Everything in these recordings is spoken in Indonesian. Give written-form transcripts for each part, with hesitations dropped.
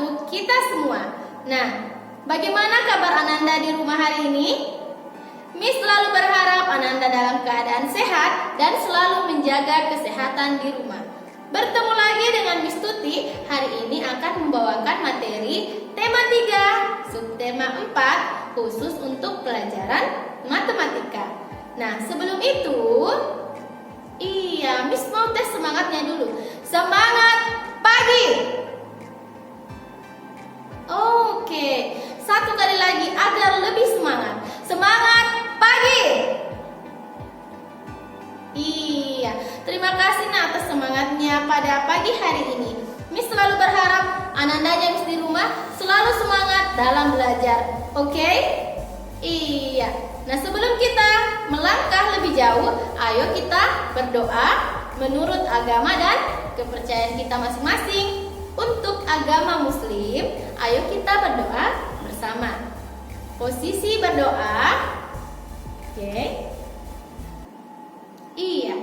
untuk kita semua. Nah, bagaimana kabar Ananda di rumah hari ini? Miss selalu berharap Ananda dalam keadaan sehat dan selalu menjaga kesehatan di rumah. Bertemu lagi dengan Miss Tuti. Hari ini akan membawakan materi tema 3, subtema 4, khusus untuk pelajaran matematika. Nah, sebelum itu, Miss mau tes semangatnya dulu. Semangat pagi! Oke, satu kali lagi agar lebih semangat. Semangat pagi! Iya, terima kasih atas semangatnya pada pagi hari ini. Miss selalu berharap Anandanya Miss di rumah selalu semangat dalam belajar. Oke? Iya. Nah, sebelum kita melangkah lebih jauh, ayo kita berdoa menurut agama dan kepercayaan kita masing-masing. Untuk agama Muslim, ayo kita berdoa bersama. Posisi berdoa. Oke. Iya.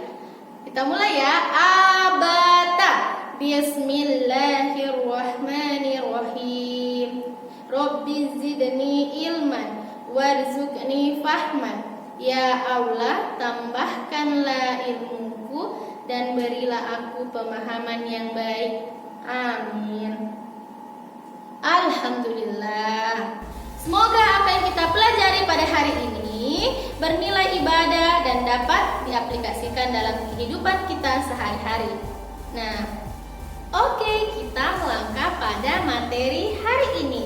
Kita mulai ya. Abata. Bismillahirrahmanirrahim. Rabbi zidni ilman warzuqni fahman. Ya Allah, tambahkanlah ilmuku dan berilah aku pemahaman yang baik. Amin. Alhamdulillah. Semoga apa yang kita pelajari pada hari ini bernilai ibadah dan dapat diaplikasikan dalam kehidupan kita sehari-hari. Nah, oke, kita melangkah pada materi hari ini.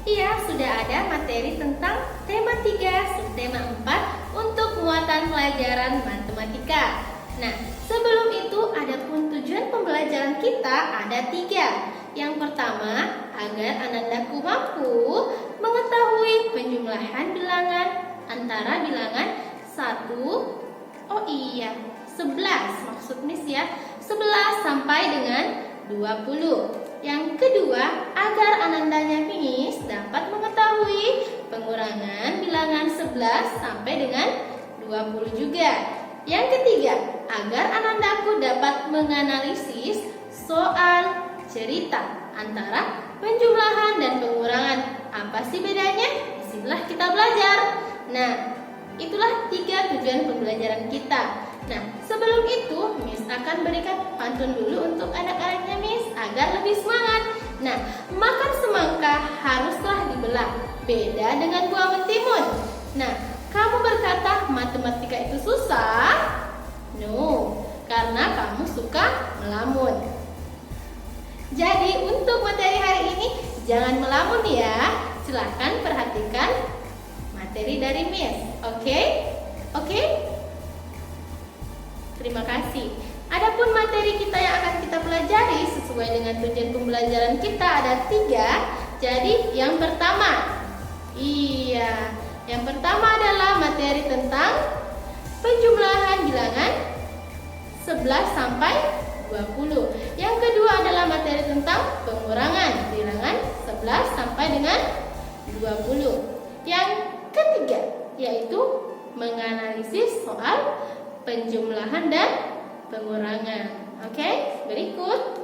Iya, sudah ada materi tentang tema 3, subtema 4 untuk muatan pelajaran matematika. Nah, sebelum itu adapun tujuan pembelajaran kita ada 3. Yang pertama, agar Anandaku mampu mengetahui penjumlahan bilangan antara bilangan 11 maksud Miss ya, 11 sampai dengan 20. Yang kedua, agar Anandanya Miss dapat mengetahui pengurangan bilangan 11 sampai dengan 20 juga. Yang ketiga, agar Anandaku dapat menganalisis soal cerita antara penjumlahan dan pengurangan. Apa sih bedanya? Disinilah kita belajar. Nah, itulah 3 tujuan pembelajaran kita. Nah, sebelum itu Miss akan berikan pantun dulu untuk anak-anaknya Miss agar lebih semangat. Nah, makan semangka haruslah dibelah, beda dengan buah mentimun. Nah, kamu berkata matematika itu susah? No, karena kamu suka melamun. Jadi untuk materi hari ini jangan melamun ya. Silahkan perhatikan materi dari Miss. Oke? Terima kasih. Adapun materi kita yang akan kita pelajari sesuai dengan tujuan pembelajaran kita ada 3. Jadi yang pertama, yang pertama adalah materi tentang penjumlahan bilangan 11 sampai 20. Yang kedua adalah materi tentang pengurangan bilangan 11 sampai dengan 20. Yang ketiga yaitu menganalisis soal penjumlahan dan pengurangan. Oke, berikut.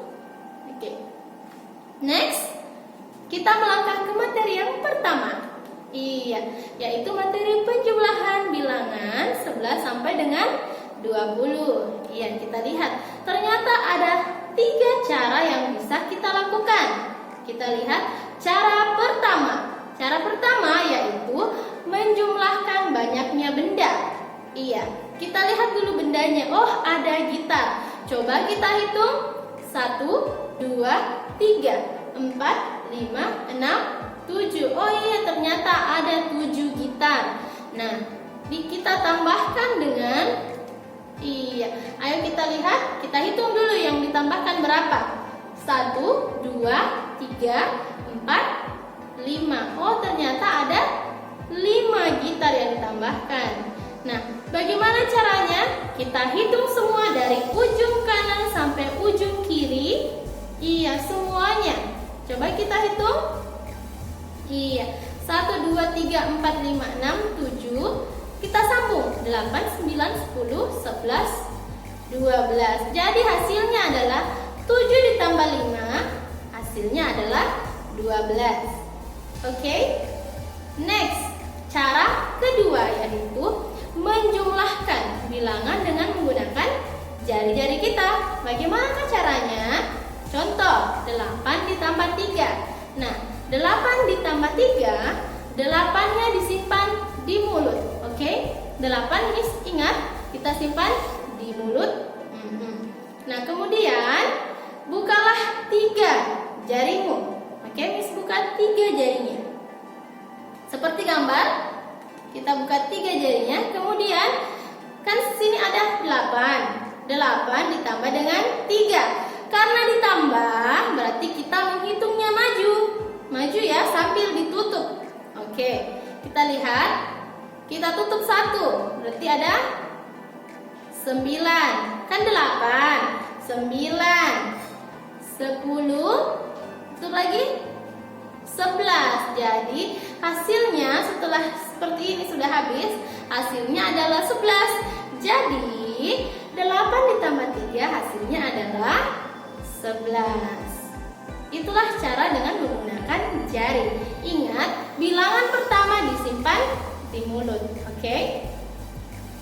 Next, kita melangkah ke materi yang pertama. Yaitu materi penjumlahan bilangan 11 sampai dengan 20. Kita lihat. Ternyata ada 3 cara yang bisa kita lakukan. Kita lihat cara pertama. Cara pertama yaitu menjumlahkan banyaknya benda. Kita lihat dulu bendanya. Oh, ada gitar. Coba kita hitung. 1, 2, 3, 4, 5, 6, 7. Oh iya, ternyata ada 7 gitar. Nah, kita tambahkan dengan ayo kita lihat. Kita hitung dulu yang ditambahkan berapa. 1, 2, 3, 4, 5. Oh, ternyata ada 5 gitar yang ditambahkan. Nah, bagaimana caranya? Kita hitung semua dari ujung kanan sampai ujung kiri. Semuanya. Coba kita hitung. 1, 2, 3, 4, 5, 6, 7. Kita sambung 8, 9, 10, 11, 12. Jadi hasilnya adalah 7 ditambah 5. Hasilnya adalah 12. Oke? Next, cara kedua yaitu menjumlahkan bilangan dengan menggunakan jari-jari kita. Bagaimana caranya? Contoh, 8 ditambah 3. Nah, 8 ditambah 3, 8-nya disimpan di mulut. Oke? 8 Miss ingat, kita simpan di mulut. Nah, kemudian bukalah 3 jarimu. Oke, Miss buka 3 jarinya. Seperti gambar, kita buka 3 jarinya. Kemudian kan sini ada 8. 8 ditambah dengan 3. Karena ditambah berarti kita menghitungnya maju. Maju ya, sambil ditutup. Oke, kita lihat. Kita tutup 1. Berarti ada 9. Kan 8. 9. 10. Tutup lagi 11. Jadi hasilnya setelah seperti ini sudah habis, hasilnya adalah 11. Jadi 8 ditambah 3 hasilnya adalah 11. Itulah cara dengan menggunakan jari. Ingat, bilangan pertama disimpan di mulut. Oke?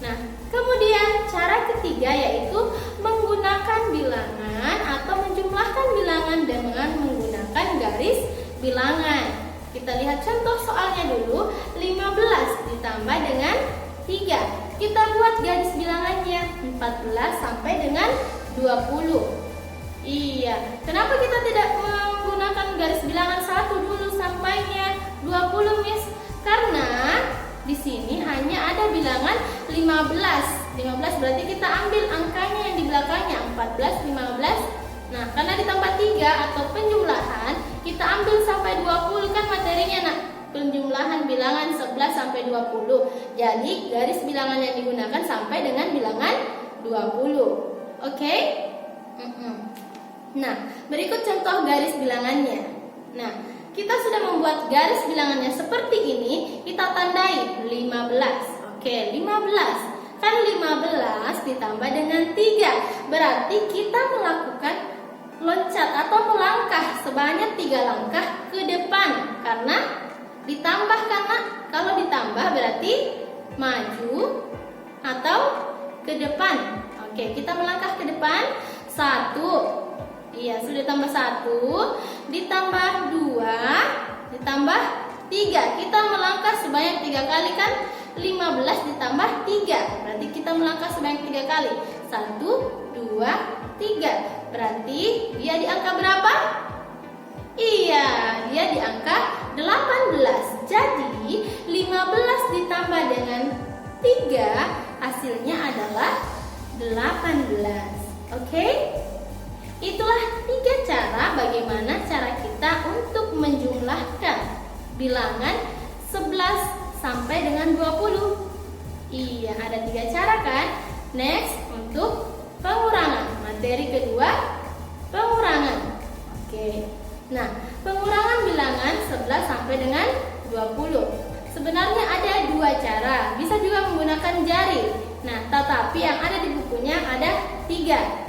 Nah, kemudian cara ketiga yaitu menggunakan bilangan atau menjumlahkan bilangan dengan menggunakan garis bilangan. Kita lihat contoh soalnya dulu. 15 ditambah dengan 3. Kita buat garis bilangannya 14 sampai dengan 20. Iya, kenapa kita tidak menggunakan garis bilangan 1 dulu sampainya 20, Miss? Karena di sini hanya ada bilangan 15. 15 berarti kita ambil angkanya yang di belakangnya 14, 15. Nah, karena ditambah 3 atau penjumlahan, kita ambil sampai 20 kan materinya, nak. Penjumlahan bilangan 11 sampai 20. Jadi, garis bilangan yang digunakan sampai dengan bilangan 20. Oke? Nah, berikut contoh garis bilangannya. Nah, kita sudah membuat garis bilangannya seperti ini. Kita tandai 15. Oke, 15. Kan 15 ditambah dengan 3. Berarti kita melakukan loncat atau melangkah sebanyak 3 langkah ke depan. Karena ditambah, karena kalau ditambah berarti maju atau ke depan. Oke, kita melangkah ke depan. 1. Iya, sudah tambah 1, ditambah 2, ditambah 3. Kita melangkah sebanyak 3 kali kan? 15 ditambah 3. Berarti kita melangkah sebanyak 3 kali. 1, 2, 3. Berarti dia di angka berapa? Iya, dia di angka 18. Jadi 15 ditambah dengan 3 hasilnya adalah 18. Oke? Itulah 3 cara bagaimana cara kita untuk menjumlahkan bilangan 11 sampai dengan 20. Iya, ada 3 cara kan? Next, untuk pengurangan. Materi kedua, pengurangan. Oke. Nah, pengurangan bilangan 11 sampai dengan 20. Sebenarnya ada 2 cara. Bisa juga menggunakan jari. Nah, tetapi yang ada di bukunya ada 3.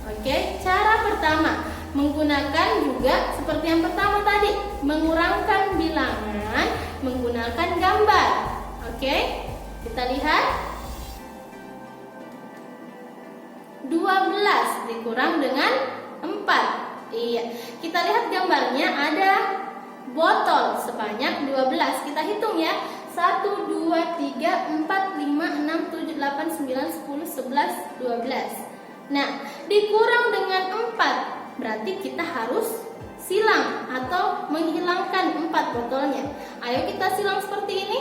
Oke, cara pertama menggunakan juga seperti yang pertama tadi, mengurangkan bilangan menggunakan gambar. Oke, kita lihat 12 dikurang dengan 4. Iya, kita lihat gambarnya ada botol sebanyak 12. Kita hitung ya. 1, 2, 3, 4, 5, 6, 7, 8, 9, 10, 11, 12. Nah, dikurang dengan 4, berarti kita harus silang atau menghilangkan 4 botolnya. Ayo kita silang seperti ini.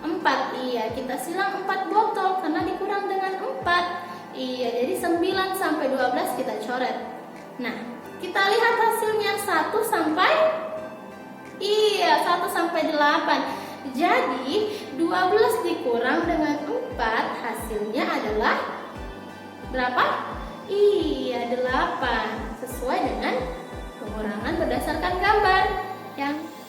4, iya, kita silang 4 botol karena dikurang dengan 4. Iya, jadi 9 sampai 12 kita coret. Nah, kita lihat hasilnya 1 sampai 8. Jadi 12 dikurang dengan 4 hasilnya adalah berapa? Iya, 8. Sesuai dengan pengurangan berdasarkan gambar.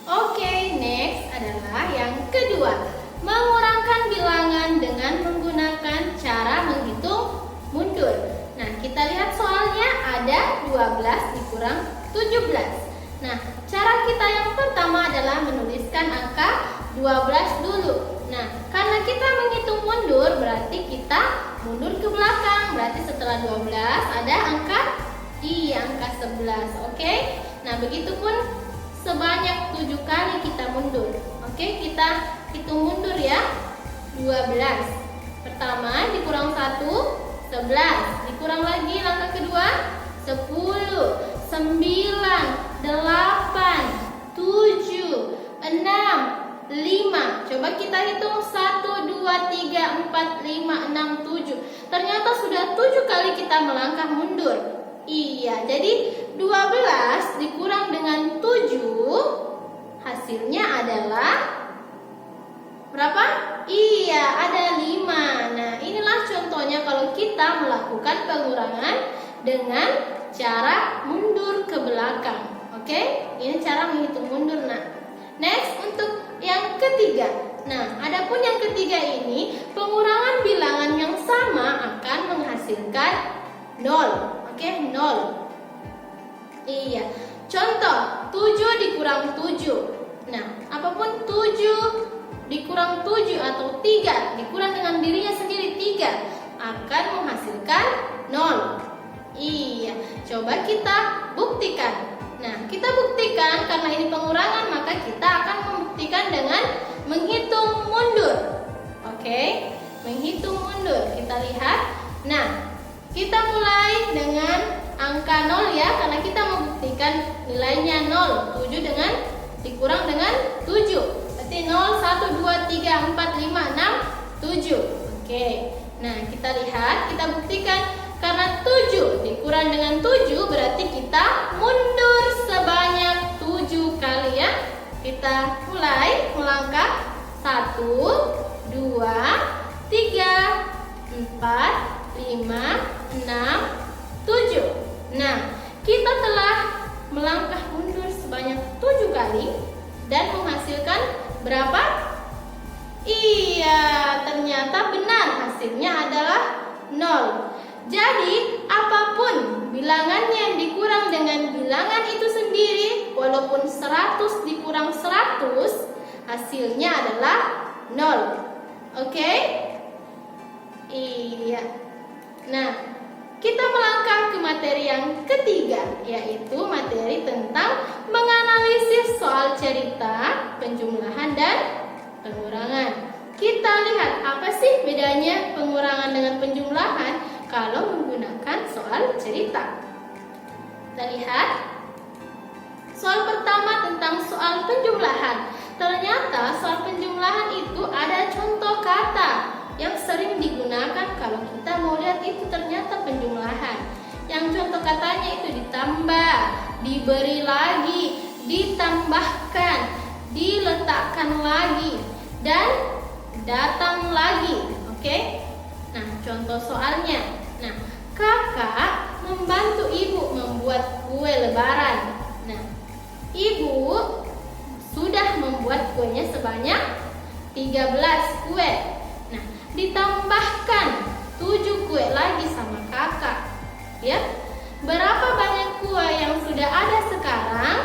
Oke, next adalah yang kedua, mengurangkan bilangan dengan menggunakan cara menghitung mundur. Nah, kita lihat soalnya ada 12 dikurang 17. Nah, cara kita yang pertama adalah menuliskan angka 12 dulu. Nah, karena kita menghitung mundur, berarti kita mundur ke belakang. Berarti setelah 12 ada angka angka 11. Oke? Nah, begitupun sebanyak 7 kali kita mundur. Oke, kita hitung mundur ya. 12. Pertama dikurang 1, 11. Dikurang lagi langkah kedua, 10, 9, 8, 7, 6, 5. Coba kita hitung 1, 2, 3, 4, 5, 6, 7. Ternyata sudah 7 kali kita melangkah mundur. Iya, jadi 12 dikurang dengan 7 hasilnya adalah berapa? Iya, ada 5. Nah, inilah contohnya kalau kita melakukan pengurangan dengan cara mundur ke belakang. Oke? Ini cara menghitung mundur. Nah, next untuk yang ketiga. Nah, adapun yang ketiga ini, pengurangan bilangan yang sama akan menghasilkan 0. Oke, 0. Iya. Contoh, 7 dikurang 7. Nah, apapun 7 dikurang 7 atau 3 dikurang dengan dirinya sendiri 3 akan menghasilkan 0. Iya, coba kita buktikan. Nah, kita buktikan karena ini pengurangan, maka kita akan membuktikan dengan menghitung mundur. Oke, menghitung mundur. Kita lihat. Nah, kita mulai dengan angka 0 ya, karena kita membuktikan nilainya 0. 7 dengan dikurang dengan 7. Berarti 0, 1, 2, 3, 4, 5, 6, 7. Oke. Nah, kita lihat, kita buktikan karena 7 dikurang dengan 7 berarti kita mundur sebanyak 7 kali ya. Kita mulai melangkah 1, 2, 3, 4, 5, 6, 7. Nah, kita telah melangkah mundur sebanyak 7 kali dan menghasilkan berapa? Iya, ternyata benar hasilnya adalah 0. Jadi, apapun bilangannya yang dikurang dengan bilangan itu sendiri, walaupun 100 dikurang 100, hasilnya adalah 0. Oke? Iya. Nah, kita melangkah ke materi yang ketiga, yaitu materi tentang menganalisis soal cerita, penjumlahan, dan pengurangan. Kita lihat apa sih bedanya pengurangan dengan penjumlahan kalau menggunakan soal cerita. Kita lihat. Soal pertama tentang soal penjumlahan. Ternyata soal penjumlahan itu ada contoh kata yang sering digunakan kalau kita mau lihat itu ternyata penjumlahan. Yang contoh katanya itu ditambah, diberi lagi, ditambahkan, diletakkan lagi, dan datang lagi. Oke? Nah, contoh soalnya. Nah, kakak membantu ibu membuat kue lebaran. Nah, ibu sudah membuat kuenya sebanyak 13 kue. Nah, ditambahkan 7 kue lagi sama kakak. Ya. Berapa banyak kue yang sudah ada sekarang?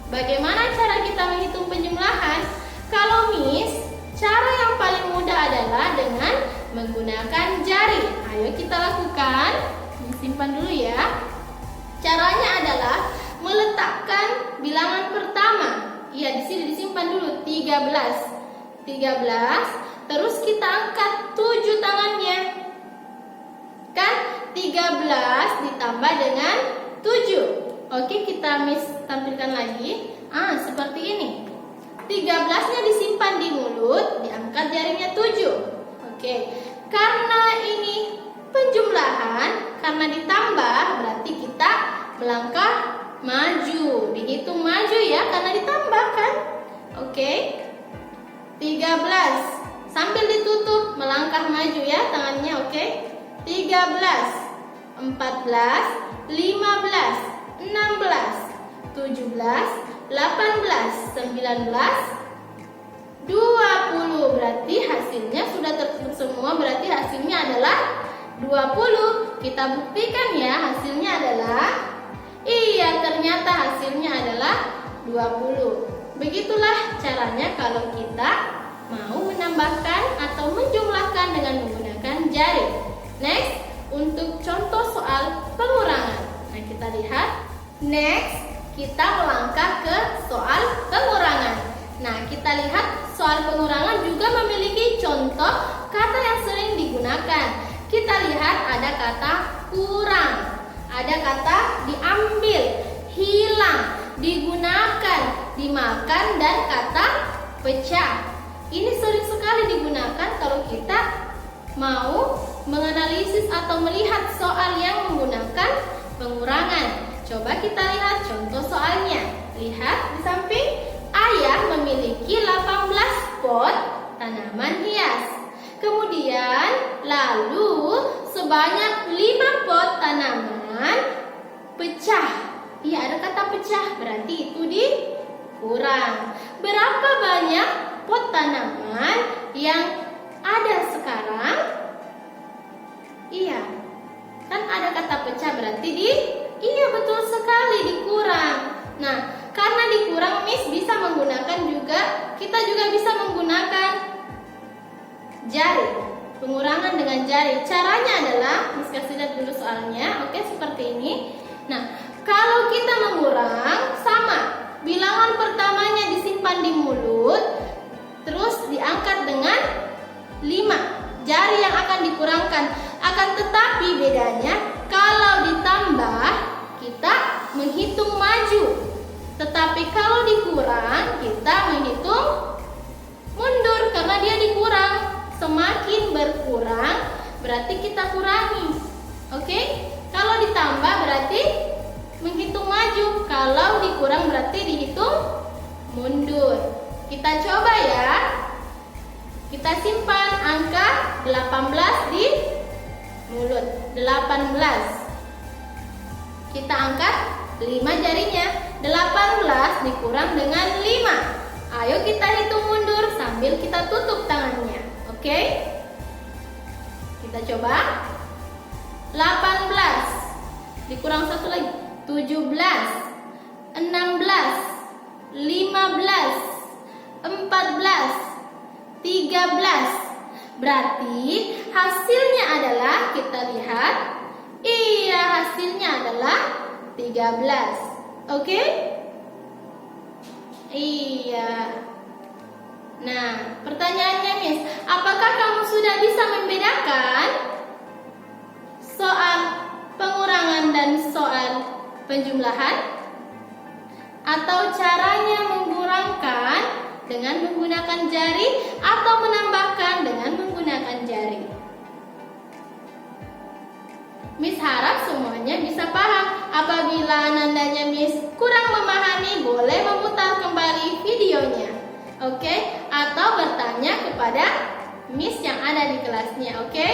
Bagaimana cara kita menghitung penjumlahan? Kalau Miss, cara yang paling mudah adalah dengan menggunakan jari. Ayo kita lakukan. Disimpan dulu ya. Caranya adalah meletakkan bilangan pertama. Iya, di sini disimpan dulu 13. 13, terus kita angkat 7 tangannya. Kan 13 ditambah dengan 7. Oke, kita Miss tampilkan lagi. Seperti ini. 13-nya disimpan di mulut, diangkat jarinya 7. Oke, karena ini penjumlahan, karena ditambah berarti kita melangkah maju. Dihitung maju ya, karena ditambah kan. Oke, 13 sambil ditutup, melangkah maju ya tangannya. Oke, 13, 14, 15, 16, 17, 18, 19, 20. Berarti hasilnya sudah tertutup semua, berarti hasilnya adalah 20. Kita buktikan ya, hasilnya adalah Iya, ternyata hasilnya adalah 20. Begitulah caranya kalau kita mau menambahkan atau menjumlahkan dengan menggunakan jari. Next, untuk contoh soal pengurangan. Nah, kita lihat. Next, kita melangkah ke soal pengurangan. Nah, kita lihat soal pengurangan juga memiliki contoh kata yang sering digunakan. Kita lihat ada kata kurang, ada kata diambil, hilang, digunakan, dimakan, dan kata pecah. Ini sering sekali digunakan kalau kita mau menganalisis atau melihat soal yang menggunakan pengurangan. Coba kita lihat contoh soalnya. Lihat di samping, ayah memiliki 18 pot tanaman hias. Kemudian lalu sebanyak 5 pot tanaman pecah. Iya, ada kata pecah, berarti itu dikurang. Berapa banyak pot tanaman yang ada sekarang? Iya, kan ada kata pecah, berarti iya, betul sekali, dikurang. Nah, karena dikurang, Miss bisa menggunakan kita juga bisa menggunakan jari. Pengurangan dengan jari. Caranya adalah, Miss kasih lihat dulu soalnya. Oke, seperti ini. Nah, kalau kita mengurang, sama. Bilangan pertamanya disimpan di mulut, terus diangkat dengan 5. Jari yang akan dikurangkan. Akan tetapi bedanya, kalau ditambah, kita menghitung maju. Tetapi kalau dikurang, kita menghitung mundur karena dia dikurang. Semakin berkurang, berarti kita kurangi. Oke? Kalau ditambah berarti menghitung maju. Kalau dikurang berarti dihitung mundur. Kita coba ya. Kita simpan angka 18 di mulut. 18. Kita angkat 5 jarinya. 18 dikurang dengan 5. Ayo kita hitung mundur sambil kita tutup tangannya. Oke? Kita coba. 18 dikurang 1 lagi. 17, 16, 15, 14, 13. Berarti hasilnya adalah, kita lihat. Iya, hasilnya adalah 13. Oke? Iya. Nah, pertanyaannya, Miss, apakah kamu sudah bisa membedakan soal pengurangan dan soal penjumlahan? Atau caranya mengurangkan dengan menggunakan jari atau menambahkan dengan menggunakan jari? Miss harap semuanya bisa paham. Apabila nandanya Miss kurang memahami, boleh memutar kembali videonya. Oke? Atau bertanya kepada Miss yang ada di kelasnya. Oke?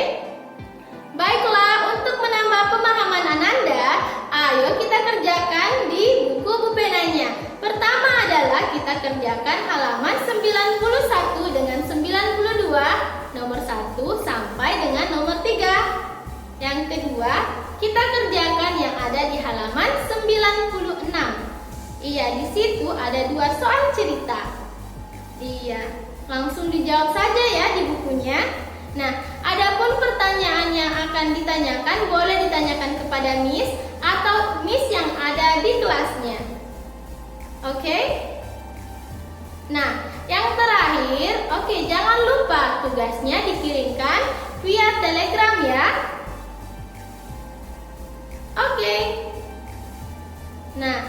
Baiklah, untuk menambah pemahaman Ananda, ayo kita kerjakan di buku bupenanya. Pertama adalah kita kerjakan halaman 91 dengan 92, nomor 1 sampai dengan nomor 3. Yang kedua, kita kerjakan yang ada di halaman 96. Iya, di situ ada 2 soal cerita. Iya, langsung dijawab saja ya di bukunya. Nah, adapun pertanyaan yang akan ditanyakan boleh ditanyakan kepada Miss atau Miss yang ada di kelasnya. Oke? Nah, yang terakhir, jangan lupa tugasnya dikirimkan via Telegram ya. Oke. Nah,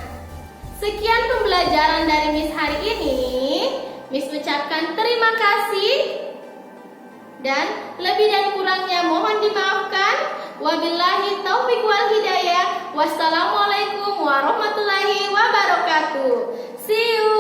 sekian pembelajaran dari Miss hari ini. Miss ucapkan terima kasih dan lebih dan kurangnya mohon dimaafkan. Wabillahi taufiq wal hidayah. Wassalamualaikum warahmatullahi wabarakatuh. See you.